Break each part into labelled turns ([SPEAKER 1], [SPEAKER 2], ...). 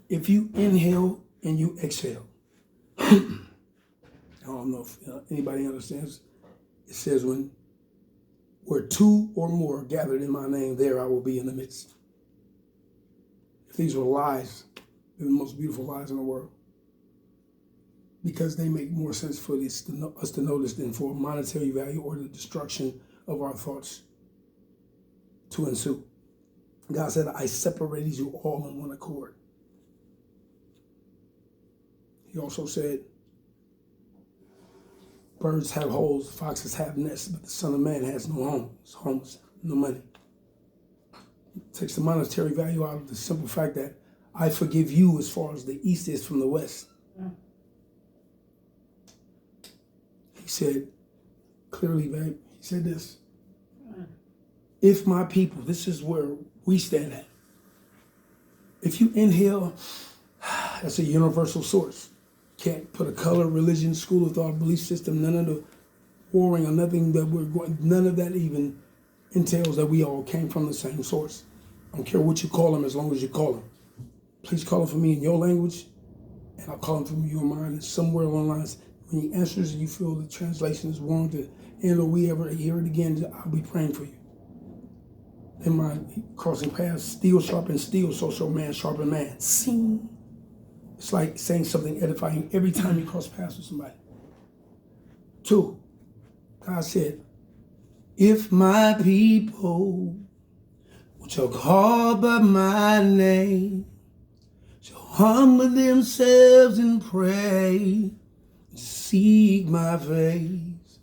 [SPEAKER 1] if you inhale and you exhale, I don't know if anybody understands. It says when where two or more are gathered in my name, there I will be in the midst. If these were lies, they're the most beautiful lies in the world, because they make more sense for us to notice than for monetary value or the destruction of our thoughts to ensue. God said, I separated you all in one accord. He also said, birds have holes, foxes have nests, but the Son of Man has no home. His home's no money. It takes the monetary value out of the simple fact that I forgive you as far as the east is from the west. He said, clearly, babe, he said this. If my people, this is where we stand at. If you inhale, that's a universal source. Can't put a color, religion, school of thought, belief system, none of the warring or nothing that we're going, none of that even entails that we all came from the same source. I don't care what you call them as long as you call them. Please call them for me in your language, and I'll call them from you in mine. And somewhere along the lines, when he answers and you feel the translation is warranted, and or we ever hear it again, I'll be praying for you. In my crossing paths, steel sharpens steel, so shall man sharpen man. Sing. It's like saying something edifying every time you cross paths with somebody. 2, God said, if my people, which are called by my name, shall humble themselves and pray, and seek my face,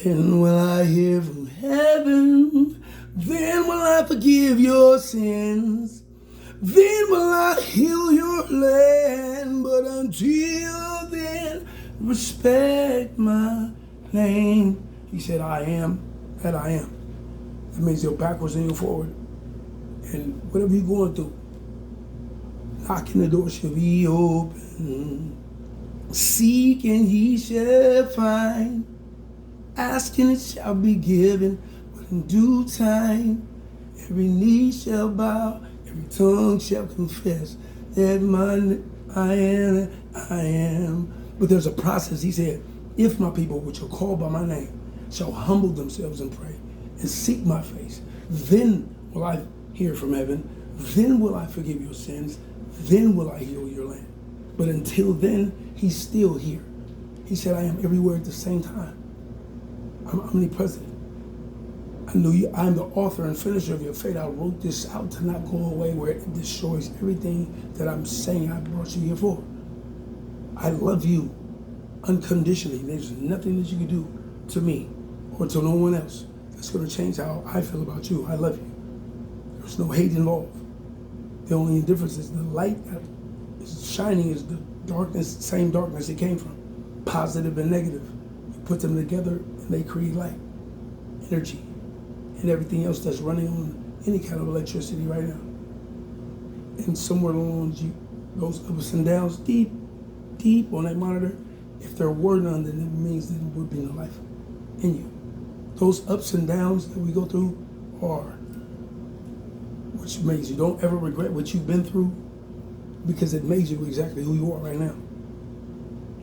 [SPEAKER 1] then will I hear from heaven, then will I forgive your sins, then will I heal your land, but until then, respect my name. He said, I am that I am. That means you're backwards and you're forward. And whatever you're going through, knocking, the door shall be open. Seek and ye shall find. Asking it shall be given. But in due time, every knee shall bow, every tongue shall confess that I am. But there's a process. He said, if my people, which are called by my name, shall humble themselves and pray and seek my face, then will I hear from heaven, then will I forgive your sins, then will I heal your land. But until then, he's still here. He said, I am everywhere at the same time. I'm omnipresent. I knew you. I am the author and finisher of your faith. I wrote this out to not go away where it destroys everything that I'm saying I brought you here for. I love you unconditionally. There's nothing that you can do to me or to no one else that's going to change how I feel about you. I love you. There's no hate involved. The only difference is the light that is shining is the darkness, same darkness it came from, positive and negative. You put them together and they create light, energy, and everything else that's running on any kind of electricity right now. And somewhere along those ups and downs, deep on that monitor, if there were none, then it means that there would be no life in you. Those ups and downs that we go through are, which means you don't ever regret what you've been through, because it made you exactly who you are right now.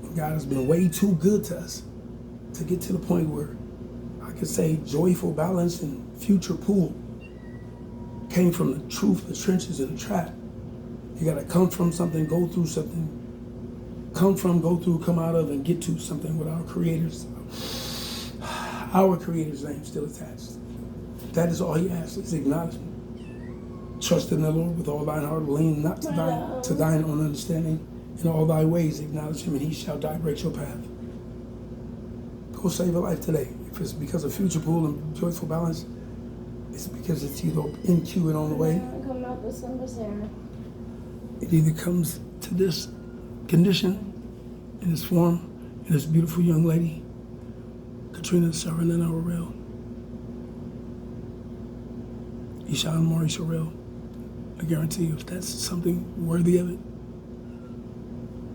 [SPEAKER 1] And God has been way too good to us to get to the point where I could say joyful balance and future pool came from the truth, the trenches, and the trap. You got to come from something, go through something, come from, go through, come out of, and get to something with our Creator's name still attached. That is all he asks, is acknowledgement. Trust in the Lord with all thine heart, lean not to thine own understanding. In all thy ways acknowledge him, and he shall direct your path. Go save a life today. If it's because of future pool and joyful balance, it's because it's either in queue and on the way.
[SPEAKER 2] Coming out December, Sarah.
[SPEAKER 1] It either comes to this condition, in this form, and this beautiful young lady, Katrina Saranana Orel, Ishan Maurice Orel. I guarantee you, if that's something worthy of it,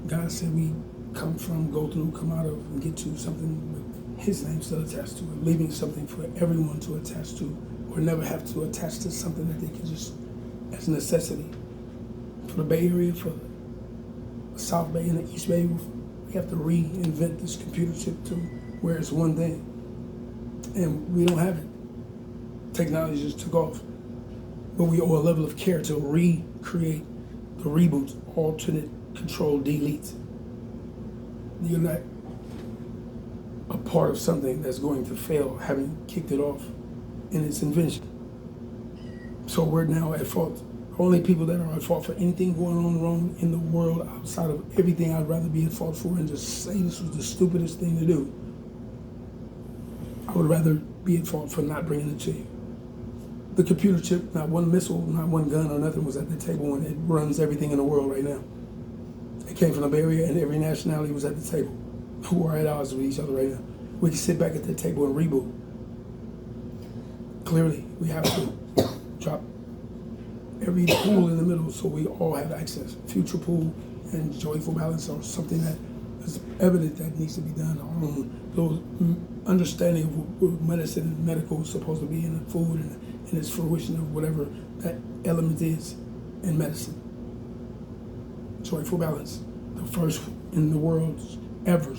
[SPEAKER 1] God said we come from, go through, come out of, and get to something with his name still attached to it, leaving something for everyone to attach to, or never have to attach to something that they can just, as a necessity, for the Bay Area, for the South Bay and the East Bay. We have to reinvent this computer chip to where it's one thing. And we don't have it. Technology just took off. But we owe a level of care to recreate the reboot, alternate control, delete. You're not a part of something that's going to fail, having kicked it off in its invention. So we're now at fault. Only people that are at fault for anything going on wrong in the world outside of everything I'd rather be at fault for and just say this was the stupidest thing to do. I would rather be at fault for not bringing it to you. The computer chip, not one missile, not one gun or nothing was at the table when it runs everything in the world right now. It came from the Bay Area and every nationality was at the table who are at odds with each other right now. We can sit back at the table and reboot. Clearly, we have to drop every pool in the middle so we all have access. Future pool and joyful balance are something that is evident that needs to be done on those understanding of what medicine and medical is supposed to be in the food and its fruition of whatever that element is in medicine. Joyful balance, the first in the world ever.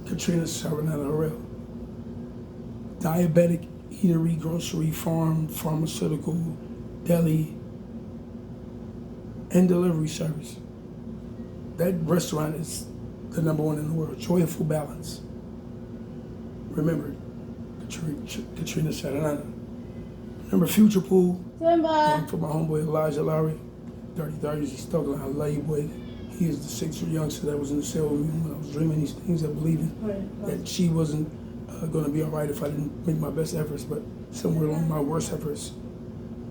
[SPEAKER 1] Katrina Saranana-Harrell. Diabetic, eatery, grocery, farm, pharmaceutical, deli, and delivery service. That restaurant is the #1 in the world. Joyful balance. Remember, Katrina Saranana. Remember Future Pool?
[SPEAKER 2] Simba.
[SPEAKER 1] For my homeboy Elijah Lowry. Dirty 30s, he's talking. I love you, boy. He is the 6-year youngster that was in the cell with me when I was dreaming these things and believing that she wasn't going to be all right if I didn't make my best efforts, but somewhere along my worst efforts,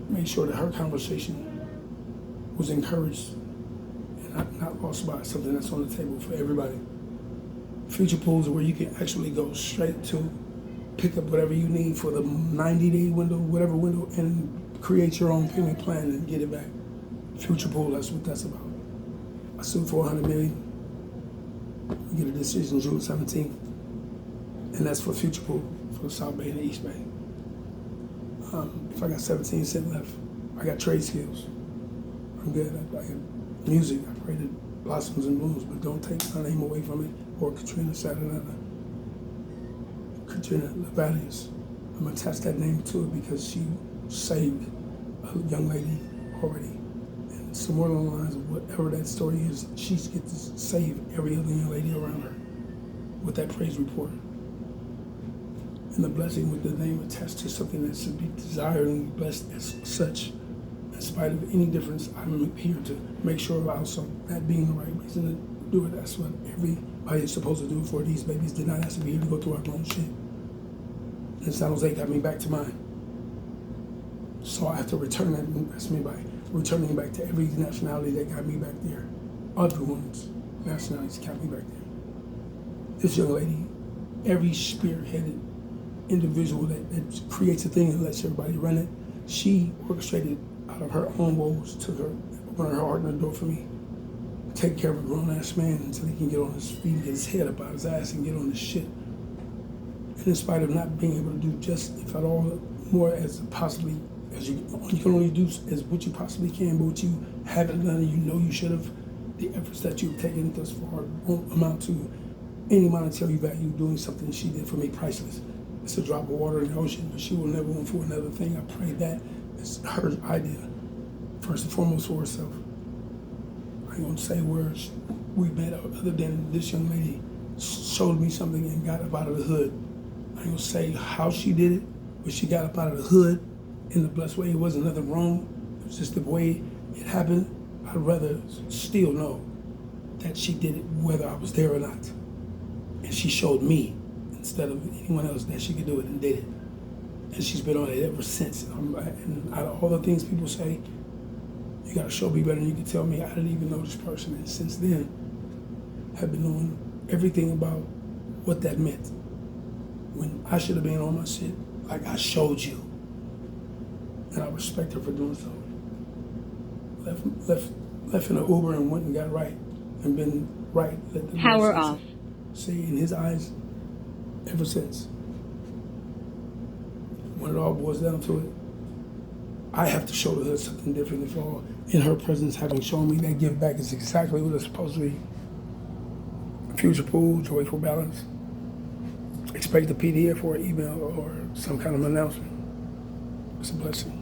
[SPEAKER 1] made sure that her conversation was encouraged and not lost by something that's on the table for everybody. Future pools are where you can actually go straight to pick up whatever you need for the 90-day window, whatever window, and create your own payment plan and get it back. Future pool, that's what that's about. I sued for $100 million. We get a decision June 17th. And that's for Future Pool, for the South Bay and the East Bay. If I got 17 cents left, I got trade skills. I'm good. I got music. I pray that blossoms and blooms, but don't take my name away from it. Or Katrina Saranana. Katrina Lavalius. I'm gonna attach that name to it because she saved a young lady already. And somewhere along the lines of whatever that story is, she gets to save every other young lady around her with that praise report. And the blessing with the name attached to something that should be desired and blessed as such. In spite of any difference, I'm here to make sure also that being the right reason to do it. That's what everybody is supposed to do for these babies. Did not ask to be here to go through our own shit. And San Jose got me back to mine. So I have to return that investment by returning it back to every nationality that got me back there. Other ones, nationalities got me back there. This young lady, every spearheaded individual that creates a thing and lets everybody run it, she orchestrated out of her own woes, took her, opened her heart and the door for me, take care of a grown-ass man until he can get on his feet and get his head up out his ass and get on his shit. And in spite of not being able to do just, if at all, more as possibly as you can only do as what you possibly can, but what you haven't done and you know you should have, the efforts that you've taken thus far won't amount to any monetary value doing something she did for me, priceless. It's a drop of water in the ocean, but she will never want for another thing. I pray that it's her idea, first and foremost for herself. I ain't gonna say words we met other than this young lady showed me something and got up out of the hood. I ain't gonna say how she did it, but she got up out of the hood in the blessed way. It wasn't nothing wrong. It was just the way it happened. I'd rather still know that she did it whether I was there or not. And she showed me instead of anyone else that she could do it and did it. And she's been on it ever since. And out of all the things people say, you gotta show me better than you can tell me. I didn't even know this person. And since then, have been knowing everything about what that meant. When I should have been on my shit, like I showed you. And I respect her for doing so. Left in an Uber and went and got right. And been right. Let the
[SPEAKER 2] Power off.
[SPEAKER 1] See in his eyes ever since. When it all boils down to it, I have to show the hood something different as well. In her presence, having shown me that give back is exactly what it's supposed to be. Future Pool, Joyful Balance. Expect a PDF or an email or some kind of announcement. It's a blessing.